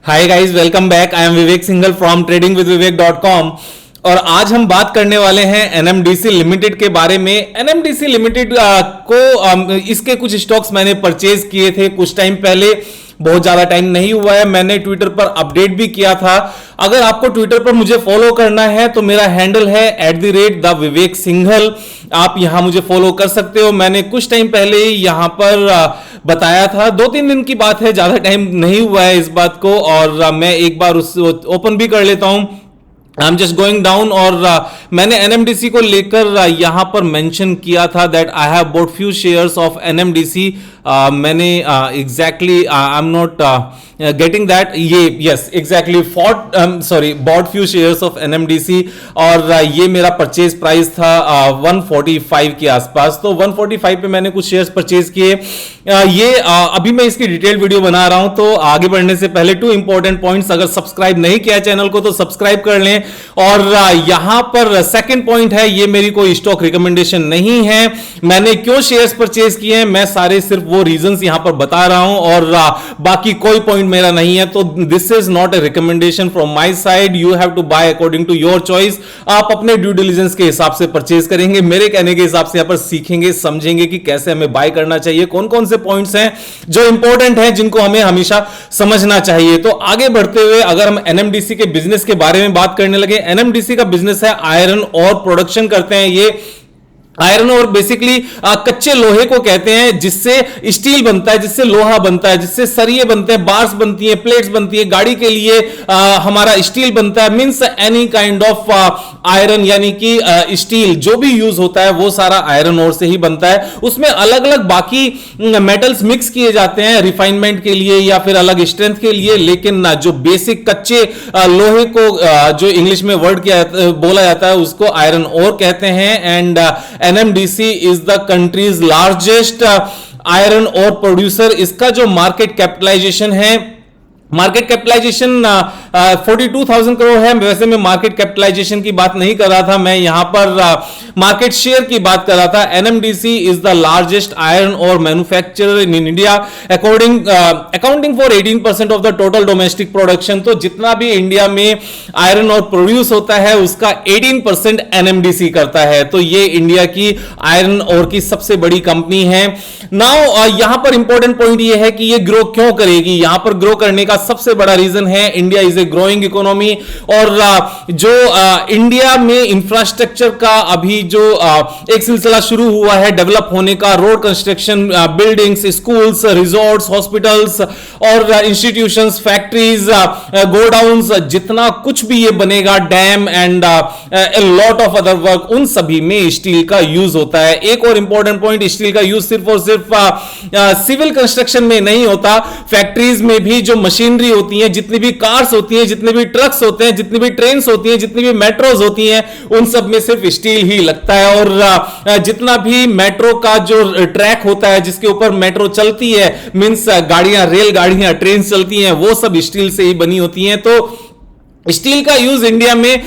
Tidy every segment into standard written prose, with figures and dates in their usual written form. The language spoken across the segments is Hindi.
Hi guys, welcome back. I am Vivek Singhal from tradingwithvivek.com। और आज हम बात करने वाले हैं एनएमडीसी लिमिटेड के बारे में। एनएमडीसी लिमिटेड इसके कुछ स्टॉक्स मैंने परचेज किए थे कुछ टाइम पहले, बहुत ज्यादा टाइम नहीं हुआ है। मैंने ट्विटर पर अपडेट भी किया था। अगर आपको ट्विटर पर मुझे फॉलो करना है तो मेरा हैंडल है @विवेक सिंघल। आप यहां मुझे फॉलो कर सकते हो। मैंने कुछ टाइम पहले यहां पर बताया था, 2-3 दिन की बात है, ज्यादा टाइम नहीं हुआ है इस बात को। और मैं एक बार उस ओपन भी कर लेता हूं। I am just going down. और मैंने एनएमडीसी को लेकर यहां पर मेंशन किया था that I have bought few shares of NMDC. मैंने exactly I am not getting that, ये yes exactly bought few shares of NMDC. और ये मेरा परचेज प्राइस था 145 के आसपास। तो 145 पे मैंने कुछ शेयर्स परचेज किए। अभी मैं इसकी डिटेल वीडियो बना रहा हूं, तो आगे बढ़ने से पहले 2 इंपॉर्टेंट पॉइंट्स। अगर सब्सक्राइब नहीं किया चैनल को तो सब्सक्राइब कर लें। और यहां पर सेकंड पॉइंट है, ये मेरी कोई स्टॉक रिकमेंडेशन नहीं है। मैंने क्यों शेयर्स परचेज किए हैं, मैं सारे सिर्फ वो रीजंस यहां पर बता रहा हूं, और बाकी कोई पॉइंट मेरा नहीं है। तो this is not a recommendation from my side. You have to buy according to your choice. आप अपने ड्यू डिलिजेंस के हिसाब से परचेज करेंगे। मेरे कहने के हिसाब से यहां पर सीखेंगे, समझेंगे कि कैसे हमें बाय करना चाहिए, कौन कौन से पॉइंट्स हैं जो इंपॉर्टेंट हैं, जिनको हमें हमेशा समझना चाहिए। तो आगे बढ़ते हुए अगर हम एनएमडीसी के बिजनेस के बारे में बात करने लगे, एनएमडीसी का बिजनेस है आयरन और प्रोडक्शन करते हैं। ये आयरन और बेसिकली कच्चे लोहे को कहते हैं, जिससे स्टील बनता है, जिससे लोहा बनता है, जिससे सरिये बनते हैं, बार्स बनती हैं, प्लेट्स बनती हैं, गाड़ी के लिए हमारा स्टील बनता है। Means any kind of iron, यानी कि स्टील जो भी यूज होता है वो सारा आयरन और से ही बनता है। उसमें अलग अलग बाकी मेटल्स मिक्स किए जाते हैं रिफाइनमेंट के लिए या फिर अलग स्ट्रेंथ के लिए, लेकिन जो बेसिक कच्चे लोहे को जो इंग्लिश में वर्ड बोला जाता है उसको आयरन और कहते हैं। And NMDC is the countries largest iron और प्रोड्यूसर। इसका जो मार्केट कैपिटलाइजेशन है, मार्केट कैपिटलाइजेशन 42,000 करोड़ है। वैसे मैं मार्केट कैपिटलाइजेशन की बात नहीं कर रहा था, मैं यहां पर मार्केट शेयर की बात कर रहा था। NMDC is the largest iron ore manufacturer in India accounting for 18% of the total domestic production. तो जितना भी इंडिया में आयरन और प्रोड्यूस होता है उसका 18% एनएमडीसी करता है। तो ये इंडिया की आयरन और की सबसे बड़ी कंपनी है। नाउ यहां पर इंपॉर्टेंट पॉइंट ये है कि ये ग्रो क्यों करेगी। यहां पर ग्रो करने का सबसे बड़ा रीजन है India is a growing economy. और जो इंडिया में इंफ्रास्ट्रक्चर का अभी जो एक सिलसिला शुरू हुआ है डेवलप होने का, road construction, buildings, schools, resorts, hospitals और इंस्टीट्यूशंस, फैक्ट्रीज, गोडाउन्स, जितना कुछ भी ये बनेगा, dam and a lot of other work, उन सभी में स्टील का यूज होता है। एक और इंपॉर्टेंट पॉइंट, स्टील का यूज सिर्फ और सिर्फ सिविल कंस्ट्रक्शन में नहीं होता, फैक्ट्रीज में भी जो मशीनरी होती है, जितनी भी कार्स होती हैं, जितने भी ट्रक्स होते हैं, जितनी भी ट्रेन्स होती हैं, जितनी भी मेट्रोज होती हैं, उन सब में सिर्फ स्टील ही लगता है। और जितना भी मेट्रो का जो ट्रैक होता है जिसके ऊपर मेट्रो चलती है, मींस गाड़ियां, रेलगाड़ियां, ट्रेन चलती हैं, वो सब स्टील से ही बनी होती हैं। तो स्टील का यूज इंडिया में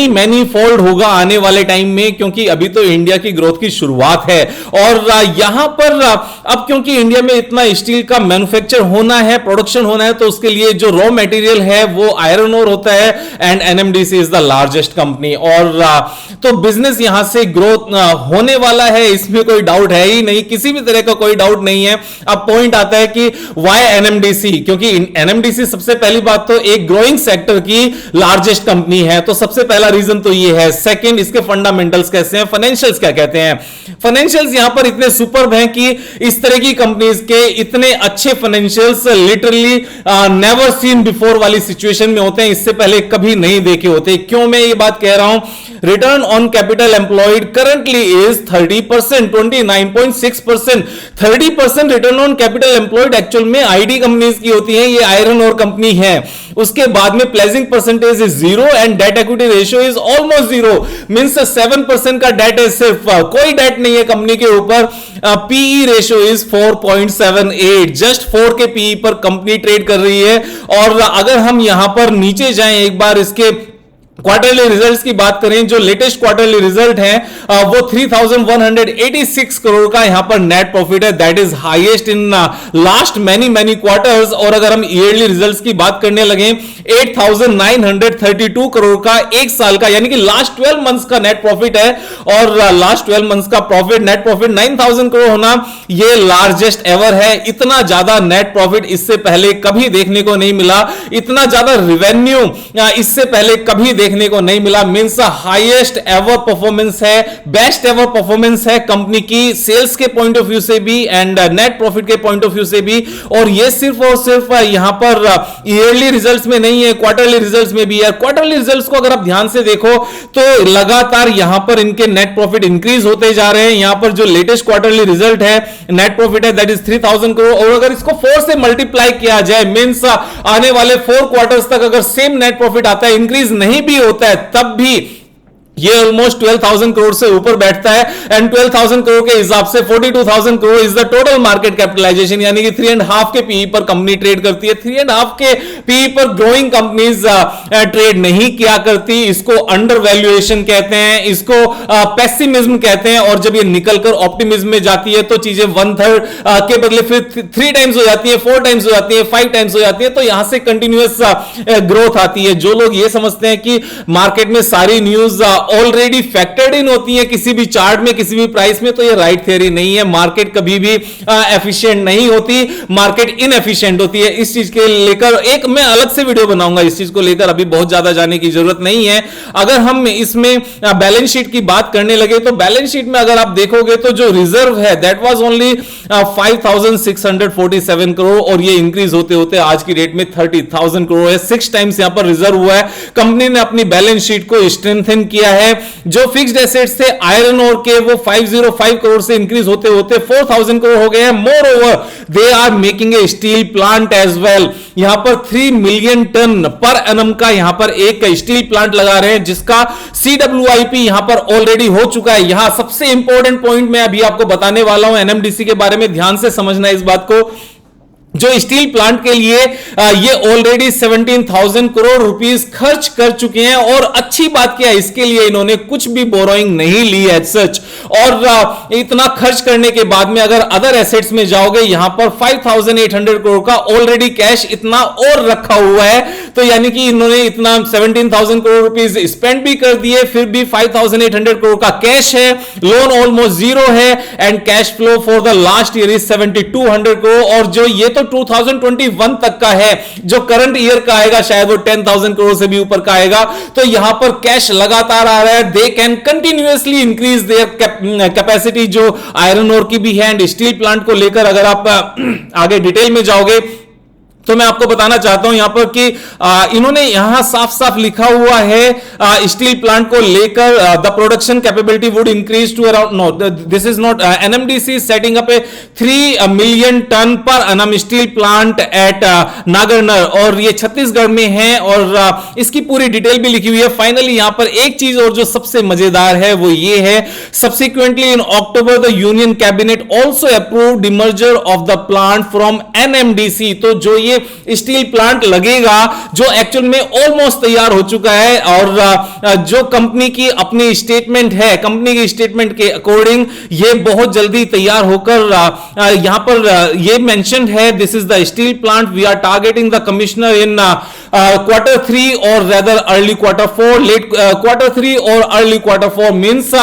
मैनी फोल्ड होगा आने वाले टाइम में, क्योंकि अभी तो इंडिया की ग्रोथ की शुरुआत है। और यहां पर अब क्योंकि इंडिया में इतना स्टील का मैन्युफैक्चर होना है, प्रोडक्शन होना है, तो उसके लिए जो रॉ मटेरियल है वो आयरन ओर होता है। And NMDC is the largest company. और तो बिजनेस यहां से ग्रोथ होने वाला है, इसमें कोई डाउट है ही नहीं, किसी भी तरह का कोई डाउट नहीं है। अब पॉइंट आता है कि वाई एनएमडीसी, क्योंकि एनएमडीसी सबसे पहली बात तो एक ग्रोइंग सेक्टर की लार्जेस्ट कंपनी है, तो सबसे पहला रीजन तो ये है। सेकंड, इसके फंडामेंटल्स कैसे हैं, फाइनेंशियल्स क्या कहते हैं। फाइनेंशियल्स यहां पर इतने सुपर्ब हैं कि इस तरह की कंपनीज के इतने अच्छे financials literally never seen before वाली सिचुएशन में होते हैं, इससे पहले कभी नहीं देखे होते। क्यों मैं ये बात कह रहा हूं, return on capital employed currently is 30%, 29.6%। 30% return on capital employed actual में आईटी कंपनीज की होती है, ये आयरन और कंपनी है। उसके बाद में pledging percentage is 0 and debt equity ratio is almost 0, means 7% का डेट है, सिर्फ कोई डेट नहीं है कंपनी के ऊपर। पीई रेशियो इज 4.78, जस्ट 4 के पीई पर कंपनी ट्रेड कर रही है। और अगर हम यहां पर नीचे जाएं एक बार इसके क्वार्टरली रिजल्ट्स की बात करें, जो लेटेस्ट क्वार्टरली रिजल्ट है वो 3186 करोड़ का यहां पर नेट प्रॉफिट है। That is highest in last many quarters. और अगर हम ईयरली रिजल्ट्स की बात करने लगे, 8932 करोड़ का एक साल का, यानी कि लास्ट 12 मंथ्स का नेट प्रॉफिट है। और लास्ट 12 मंथ्स का प्रॉफिट, नेट प्रॉफिट 9000 करोड़ होना यह लार्जेस्ट एवर है। इतना ज्यादा नेट प्रॉफिट इससे पहले कभी देखने को नहीं मिला, इतना ज्यादा रेवेन्यू इससे पहले कभी देखने को नहीं मिला। मींस हाईएस्ट एवर परफॉर्मेंस है, बेस्ट एवर परफॉर्मेंस है कंपनी की, सेल्स के पॉइंट ऑफ व्यू से भी एंड नेट प्रॉफिट के पॉइंट ऑफ व्यू से भी। और ये सिर्फ और सिर्फ यहां पर ईयरली रिजल्ट्स में नहीं है, क्वार्टरली रिजल्ट्स में भी है। क्वार्टरली रिजल्ट्स को अगर आप ध्यान से देखो तो लगातार यहां पर इनके नेट प्रॉफिट इंक्रीज होते जा रहे हैं। यहां पर जो लेटेस्ट क्वार्टरली रिजल्ट है, नेट प्रॉफिट है दैट इज 3000 करोड़। और अगर इसको 4 से मल्टीप्लाई किया जाए, मींस आने वाले 4 क्वार्टर्स तक अगर सेम नेट प्रॉफिट आता है, इंक्रीज नहीं भी होता है, तब भी ये ऑलमोस्ट 12,000 करोड़ से ऊपर बैठता है। एंड 12,000 करोड़ के हिसाब से 42,000 crore is the total market capitalisation, यानी कि 3.5 के पीई पर कंपनी ट्रेड करती है। 3.5 के पीई पर ग्रोइंग कंपनीज ट्रेड नहीं किया करती। इसको अंडर वैल्यूएशन कहते हैं, इसको पेसिमिज्म कहते हैं। और जब ये निकलकर ऑप्टिमिज्म में जाती है तो चीजें 1/3 के बदले फिर 3 टाइम्स हो जाती है, 4 टाइम्स हो जाती है, 5 टाइम्स हो जाती है। तो यहां से कंटिन्यूअस ग्रोथ आती है। जो लोग ये समझते हैं कि मार्केट में सारी न्यूज ऑलरेडी फैक्टर्ड इन होती है किसी भी चार्ट में, किसी भी प्राइस में, तो ये राइट थ्योरी नहीं है। मार्केट कभी भी एफिशिएंट नहीं होती, मार्केट इनएफिशिएंट होती है। इस चीज के लेकर एक मैं अलग से वीडियो बनाऊंगा, इस चीज को लेकर अभी बहुत ज्यादा जाने की जरूरत नहीं है। अगर हम इसमें बैलेंस शीट की बात करने लगे तो बैलेंस शीट में अगर आप देखोगे तो जो रिजर्व है दैट वाज ओनली 5647 करोड़ और ये इंक्रीज होते होते आज की डेट में 30,000 करोड़ है। 6 टाइम्स यहां पर रिजर्व हुआ है। कंपनी ने अपनी बैलेंस शीट को स्ट्रेंथन किया है। जो फिक्स्ड एसेट्स थे आयरन ओर के, वो 505 करोड़ से इंक्रीज होते होते 4000 करोड़ हो गए हैं। Moreover they are making a steel plant as well. यहां पर 3 मिलियन टन पर एनम का यहां पर एक स्टील प्लांट लगा रहे हैं, जिसका CWIP यहां पर ऑलरेडी हो चुका है। यहां सबसे इंपॉर्टेंट पॉइंट मैं अभी आपको बताने वाला हूं, NMDC के बारे में ध्यान से समझना इस बात को। जो स्टील प्लांट के लिए ये ऑलरेडी 17,000 करोड़ रुपीस खर्च कर चुके हैं। और अच्छी बात क्या है, इसके लिए इन्होंने कुछ भी बोरोइंग नहीं ली है सच। और इतना खर्च करने के बाद में अगर अदर एसेट्स में जाओगे, यहां पर 5,800 करोड़ का ऑलरेडी कैश इतना और रखा हुआ है। तो यानी कि इन्होंने इतना 17,000 करोड़ रुपीस स्पेंड भी कर दिए, फिर भी 5,800 करोड़ का कैश है। लोन ऑलमोस्ट जीरो है and cash flow for the last year is 7,200 crore. और जो ये तो 2021 तक का है, जो करंट ईयर का आएगा शायद वो 10,000 करोड़ से भी ऊपर का आएगा। तो यहां पर कैश लगातार आ रहा है। They can continuously increase their capacity, जो आयरन ओर की भी है एंड स्टील प्लांट को लेकर अगर आप आगे डिटेल में जाओगे तो मैं आपको बताना चाहता हूं यहां पर कि इन्होंने यहां साफ साफ लिखा हुआ है स्टील प्लांट को लेकर the production capability would increase to around, no this is not, NMDC setting up a 3 million ton per annum steel plant at Nagarnar, और ये छत्तीसगढ़ में है। और इसकी पूरी डिटेल भी लिखी हुई है। फाइनली यहां पर एक चीज और जो सबसे मजेदार है वो ये है, subsequently in October the union cabinet also approve demerger of the plant from NMDC। तो जो ये स्टील प्लांट लगेगा, जो एक्चुअल में ऑलमोस्ट तैयार हो चुका है, और जो कंपनी की अपनी स्टेटमेंट है, कंपनी की स्टेटमेंट के अकॉर्डिंग ये बहुत जल्दी तैयार होकर यहां पर ये मेंशन्ड है, this is the steel plant we are targeting the commissioner in Q3 और rather early Q4, late Q3 और अर्ली Q4 मींस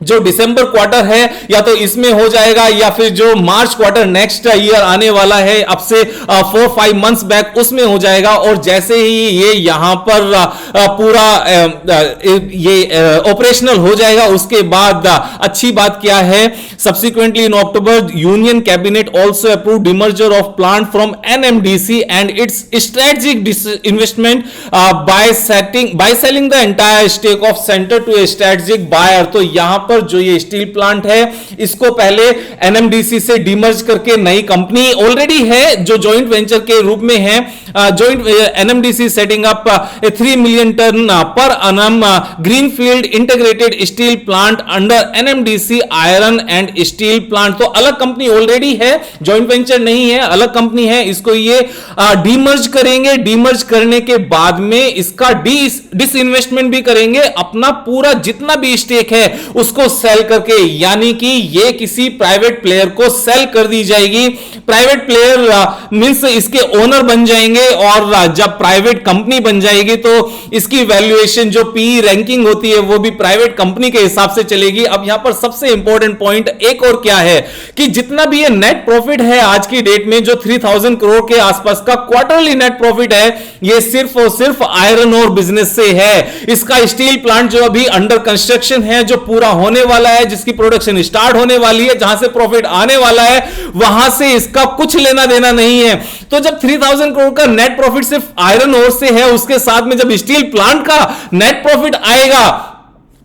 जो दिसंबर क्वार्टर है या तो इसमें हो जाएगा, या फिर जो मार्च क्वार्टर नेक्स्ट ईयर आने वाला है अब से 4-5 मंथ्स बैक, उसमें हो जाएगा। और जैसे ही ये यहां पर पूरा ये ऑपरेशनल हो जाएगा, उसके बाद अच्छी बात क्या है, subsequently in October union cabinet also approve demerger of plant from NMDC and its strategic investment by selling the entire stake of centre to a strategic buyer. तो यहां पर जो ये स्टील प्लांट है, इसको पहले NMDC से डीमर्ज करके नई कंपनी ऑलरेडी है जो जॉइंट वेंचर के रूप में है, joint NMDC setting up a 3 million ton per annum greenfield integrated steel plant under NMDC iron and steel plant। तो अलग कंपनी ऑलरेडी है, जॉइंट वेंचर नहीं है, अलग कंपनी है। इसको ये डीमर्ज करेंगे, डीमर्ज करने के बाद में इसका डिसइन्वेस्टमेंट भी करेंगे, अपना पूरा जितना भी स्टेक है उसको सेल करके, यानी कि ये किसी प्राइवेट प्लेयर को सेल कर दी जाएगी। प्राइवेट प्लेयर मींस इसके ओनर बन जाएंगे, और जब प्राइवेट कंपनी बन जाएगी तो इसकी वैल्यूएशन जो पी रैंकिंग होती है वो भी प्राइवेट कंपनी के हिसाब से चलेगी। अब यहां पर सबसे इंपॉर्टेंट पॉइंट एक और क्या है कि जितना भी ये नेट प्रॉफिट है आज की डेट में, जो 3000 करोड़ के आसपास का क्वार्टरली नेट प्रॉफिट है, ये सिर्फ और सिर्फ आयरन और बिजनेस से है। इसका स्टील प्लांट जो अभी अंडर कंस्ट्रक्शन है, जो पूरा होने वाला है, जिसकी प्रोडक्शन स्टार्ट होने वाली है, जहां से प्रॉफिट आने वाला है, वहां से इसका कुछ लेना देना नहीं है। तो जब 3000 करोड़ का नेट प्रॉफिट सिर्फ आयरन ओर से है, उसके साथ में जब स्टील प्लांट का नेट प्रॉफिट आएगा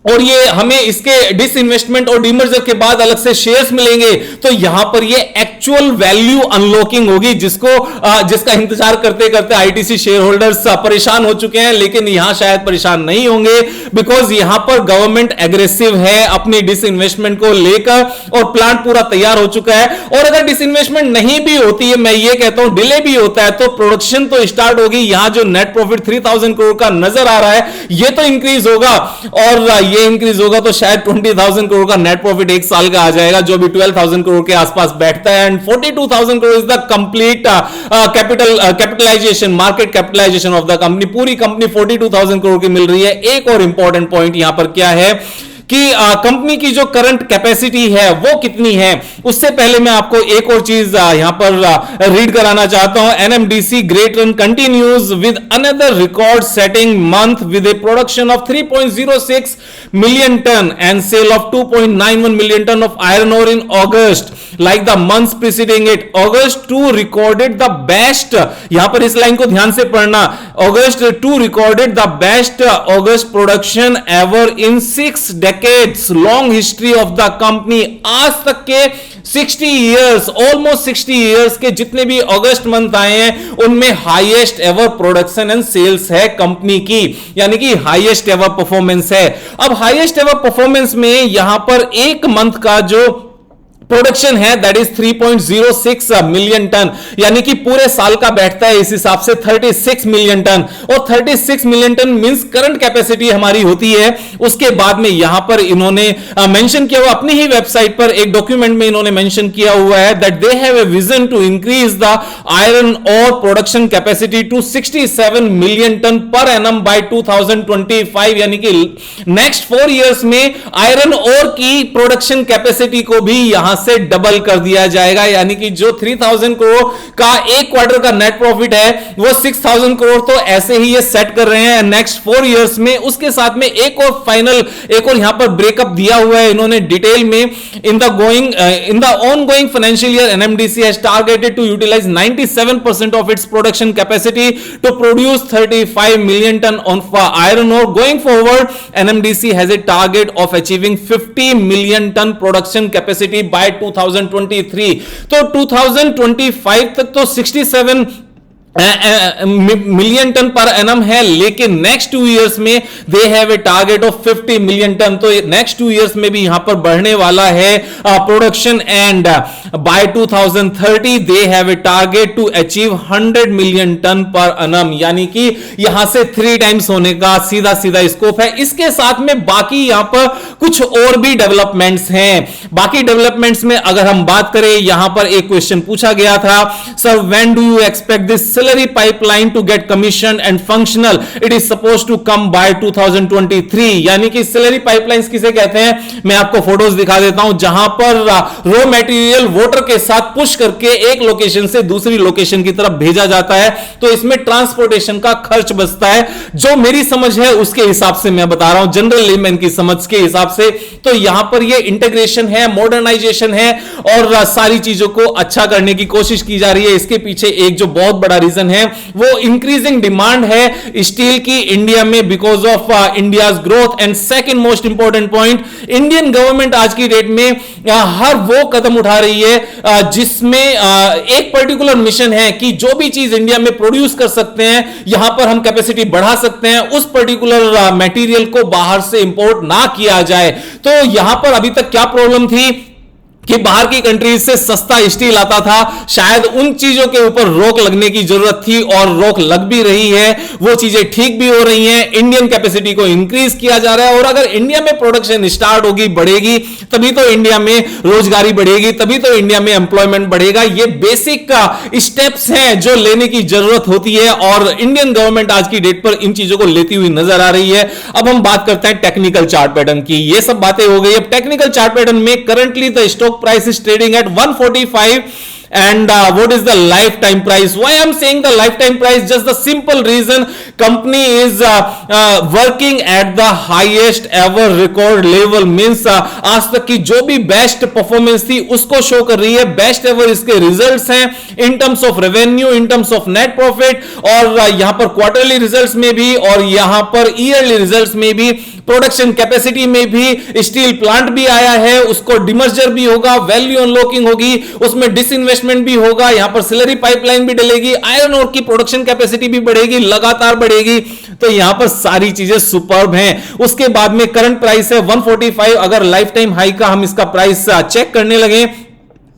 और ये हमें इसके डिसइन्वेस्टमेंट और डीमर्जर के बाद अलग से शेयर्स मिलेंगे, तो यहां पर ये एक्चुअल वैल्यू अनलॉकिंग होगी, जिसका इंतजार करते करते आईटीसी शेयर होल्डर्स परेशान हो चुके हैं। लेकिन यहां शायद परेशान नहीं होंगे, बिकॉज यहां पर गवर्नमेंट एग्रेसिव है अपनी डिसइन्वेस्टमेंट को लेकर, और प्लांट पूरा तैयार हो चुका है। और अगर डिसइन्वेस्टमेंट नहीं भी होती है, मैं ये कहता हूं डिले भी होता है, तो प्रोडक्शन तो स्टार्ट होगी। यहां जो नेट प्रॉफिट 3000 करोड़ का नजर आ रहा है, ये तो इंक्रीज होगा, और ये इंक्रीज होगा तो शायद 20,000 करोड़ का नेट प्रॉफिट एक साल का आ जाएगा, जो भी 12,000 करोड़ के आसपास बैठता है। And 42,000 crore is the complete capitalisation, market capitalisation of the company. पूरी कंपनी 42,000 करोड़ की मिल रही है। एक और इंपॉर्टेंट पॉइंट यहां पर क्या है कि कंपनी की जो करंट कैपेसिटी है वो कितनी है, उससे पहले मैं आपको एक और चीज यहां पर रीड कराना चाहता हूं। NMDC great run continues with another record setting month with a production of 3.06 million ton and sale of 2.91 million ton of iron ore in August, like the months preceding it. August 2 recorded the best, यहां पर इस लाइन को ध्यान से पढ़ना, August 2 recorded the best August production ever in 6 decades long history of the company। आज तक के 60 years, almost 60 years के जितने भी अगस्त मंथ आए हैं, उनमें highest ever production and sales है कंपनी की, यानी कि हाईएस्ट एवर परफॉर्मेंस है। अब हाईएस्ट एवर परफॉर्मेंस में यहां पर एक मंथ का जो प्रोडक्शन है दैट इज 3.06 मिलियन टन, यानी कि पूरे साल का बैठता है इस हिसाब से 36 मिलियन टन, और 36 million ton means current capacity हमारी होती है। उसके बाद में यहां पर इन्होंने मेंशन किया हुआ, अपनी ही वेबसाइट पर एक डॉक्यूमेंट में इन्होंने मेंशन किया हुआ है that they have a vision to increase the iron ore production capacity to 67 million ton per annum by 2025, यानी कि नेक्स्ट 4 इयर्स में आयरन और की प्रोडक्शन कैपेसिटी को भी यहां से डबल कर दिया जाएगा, यानी कि जो 3000 करोड़ का एक क्वार्टर का नेट प्रॉफिट है वो 6000 करोड़ तो ऐसे ही ये सेट कर रहे हैं नेक्स्ट 4 इयर्स में। उसके साथ में एक और यहां पर ब्रेकअप दिया हुआ है इन्होंने डिटेल में। In the ongoing financial year NMDC has targeted to utilise 97% of its production capacity to produce 35 million ton of iron ore. Going forward NMDC has a target of achieving 50 million ton production capacity by 2023। तो 2025 तक तो 67 मिलियन टन पर एनम है, लेकिन नेक्स्ट 2 इयर्स में they have a target of 50 million ton. तो नेक्स्ट 2 इयर्स में भी यहां पर बढ़ने वाला है production, and by 2030 they have a target to achieve 100 million ton per annum, यानी कि यहां से 3 टाइम्स होने का सीधा सीधा स्कोप है। इसके साथ में बाकी यहां पर कुछ और भी डेवलपमेंट्स हैं। बाकी डेवलपमेंट्स में अगर हम बात करें, यहां पर एक क्वेश्चन पूछा गया था, sir when do you expect this slurry pipeline to get commissioned and functional? It is supposed to come by 2023। यानी कि slurry pipelines किसे कहते हैं, मैं आपको फोटोज दिखा देता हूं, जहां पर रॉ मटेरियल वाटर के साथ पुश करके एक लोकेशन से दूसरी लोकेशन की तरफ भेजा जाता है। तो इसमें ट्रांसपोर्टेशन का खर्च बचता है, जो मेरी समझ है उसके हिसाब से मैं बता रहा हूं, जनरल लेमैन की समझ के हिसाब से। तो यहां पर ये इंटीग्रेशन है, मॉडर्नाइजेशन है, और सारी चीजों को अच्छा करने की कोशिश की जा रही है। इसके पीछे एक जो बहुत बड़ा रीजन है वो इंक्रीजिंग डिमांड है स्टील की इंडिया में because of India's growth. And second most important point, Indian government आज की डेट में हर वो कदम उठा रही है जिसमें एक पर्टिकुलर मिशन है कि जो भी चीज इंडिया में प्रोड्यूस कर सकते हैं, यहां पर हम कैपेसिटी बढ़ा सकते हैं, उस पर्टिकुलर मटेरियल को बाहर से इंपोर्ट ना किया जाए। तो यहां पर अभी तक क्या प्रॉब्लम थी कि बाहर की कंट्रीज से सस्ता स्टील आता था, शायद उन चीजों के ऊपर रोक लगने की जरूरत थी और रोक लग भी रही है, वो चीजें ठीक भी हो रही हैं, इंडियन कैपेसिटी को इंक्रीज किया जा रहा है। और अगर इंडिया में प्रोडक्शन स्टार्ट होगी, बढ़ेगी, तभी तो इंडिया में रोजगारी बढ़ेगी, तभी तो इंडिया में एम्प्लॉयमेंट बढ़ेगा। ये बेसिक स्टेप्स हैं जो लेने की जरूरत होती है और इंडियन गवर्नमेंट आज की डेट पर इन चीजों को लेती हुई नजर आ रही है। अब हम बात करते हैं टेक्निकल चार्ट पैटर्न की। ये सब बातें हो गई। अब टेक्निकल चार्ट पैटर्न में currently the stock price is trading at 145 and what is the lifetime price? Why I'm saying the lifetime price? Just the simple reason, company is working at the highest ever record level, means आज तक की जो भी बेस्ट परफॉर्मेंस थी उसको शो कर रही है। बेस्ट एवर इसके रिजल्ट्स हैं in terms of revenue, in terms of net profit, और यहां पर क्वार्टरली रिजल्ट्स में भी और यहां पर ईयरली रिजल्ट्स में भी, प्रोडक्शन कैपेसिटी में भी, स्टील प्लांट भी आया है, उसको डिमर्जर भी होगा, वैल्यू अनलॉकिंग होगी, उसमें डिसइन्वेस्टमेंट भी होगा, यहां पर सिलरी पाइपलाइन भी डलेगी, आयरन ओर की प्रोडक्शन कैपेसिटी भी बढ़ेगी, लगातार बढ़ेगी। तो यहां पर सारी चीजें सुपर्ब हैं। उसके बाद में करंट प्राइस है 145। अगर लाइफ टाइम हाई का हम इसका प्राइस चेक करने लगे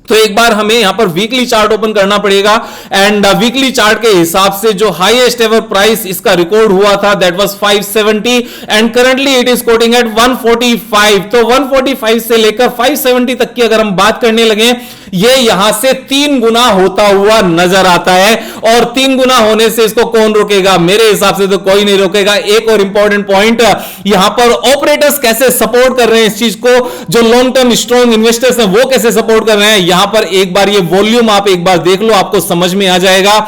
तो एक बार हमें यहां पर वीकली चार्ट ओपन करना पड़ेगा एंड वीकली चार्ट के हिसाब से जो हाईएस्ट एवर प्राइस इसका रिकॉर्ड हुआ था that was 570 and currently it is quoting at 145। तो 145 से लेकर 570 तक की अगर हम बात करने लगे, ये यहां से 3 गुना होता हुआ नजर आता है। और 3 गुना होने से इसको कौन रोकेगा? मेरे हिसाब से तो कोई नहीं रोकेगा। एक और इंपॉर्टेंट पॉइंट, यहां पर ऑपरेटर्स कैसे सपोर्ट कर रहे हैं इस चीज को, जो लॉन्ग टर्म स्ट्रॉन्ग इन्वेस्टर्स हैं वो कैसे सपोर्ट कर रहे हैं। यहां पर एक बार ये वॉल्यूम आप एक बार देख लो, आपको समझ में आ जाएगा।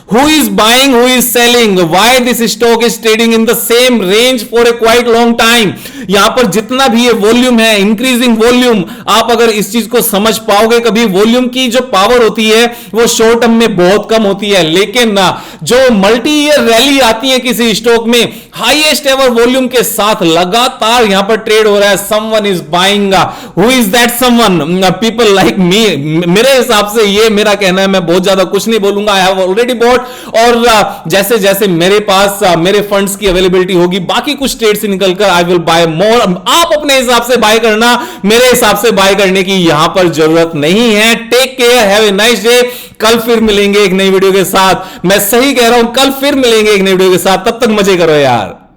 Who is buying, who is selling, why this stock is trading in the same range for a quite long time? यहां पर जितना भी ये वॉल्यूम है, इंक्रीजिंग वॉल्यूम, आप अगर इस चीज को समझ पाओगे, कभी वॉल्यूम की जो पावर होती है वो शॉर्ट टर्म में बहुत कम होती है, लेकिन जो मल्टी ईयर रैली आती है किसी स्टॉक में, हाईएस्ट एवर वॉल्यूम के साथ लगातार यहां पर ट्रेड हो रहा है। Someone is buying, who is that someone? People like me. मेरे हिसाब से ये मेरा कहना है, मैं बहुत ज्यादा कुछ नहीं बोलूंगा, आई हैव ऑलरेडी बॉट, और जैसे जैसे मेरे पास मेरे फंड्स की अवेलेबिलिटी होगी, बाकी कुछ ट्रेड से निकलकर आई विल बाय मोर। आप अपने हिसाब से बाय करना, मेरे हिसाब से बाय करने की यहां पर जरूरत नहीं है। Take care, have a nice day. कल फिर मिलेंगे एक नई वीडियो के साथ। मैं सही कह रहा हूं, कल फिर मिलेंगे एक नई वीडियो के साथ। तब तक मजे करो यार।